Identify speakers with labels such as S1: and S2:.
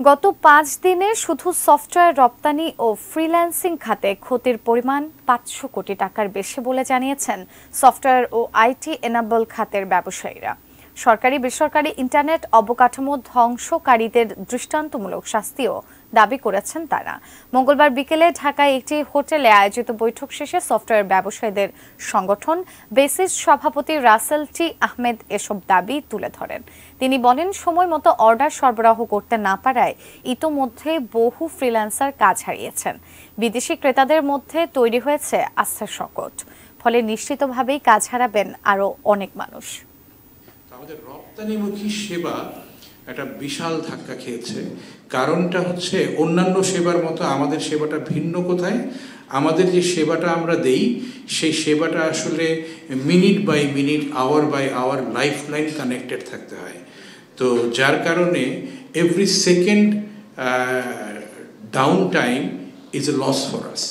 S1: গত ৫ দিনে শুধু সফটওয়্যার রপ্তানি ও ফ্রিল্যান্সিং খাতে ক্ষতির পরিমাণ ৫০০ কোটি টাকার বেশি বলে জানিয়েছেন সফটওয়্যার ও আইটি এনাবল খাতের ব্যবসায়ীরা। সরকারি বেসরকারি ইন্টারনেট অবকাঠামো ধ্বংসকারীদের দৃষ্টান্তমূলক শাস্তিও দাবি করেছেন তারা। মঙ্গলবার বিকেলে ঢাকায় একটি হোটেলে আয়োজিত বৈঠক শেষে সফটওয়্যার ব্যবসায়ীদের সংগঠন বেসিস সভাপতি রাসেল টি আহমেদ এসব দাবি তুলে ধরেন। তিনি বলেন, সময় মতো অর্ডার সরবরাহ করতে না পারায় ইতোমধ্যে বহু ফ্রিল্যান্সার কাজ হারিয়েছেন। বিদেশি ক্রেতাদের মধ্যে তৈরি হয়েছে আস্থার সংকট, ফলে নিশ্চিতভাবেই কাজ হারাবেন আরও অনেক মানুষ।
S2: আমাদের রপ্তানিমুখী সেবা একটা বিশাল ধাক্কা খেয়েছে। কারণটা হচ্ছে অন্যান্য সেবার মতো আমাদের সেবাটা ভিন্ন কোথায়? আমাদের যে সেবাটা আমরা দেই সেই সেবাটা আসলে minute by minute, hour by hour life line connected থাকতে হয়। তো যার কারণে every second down time is a loss for us.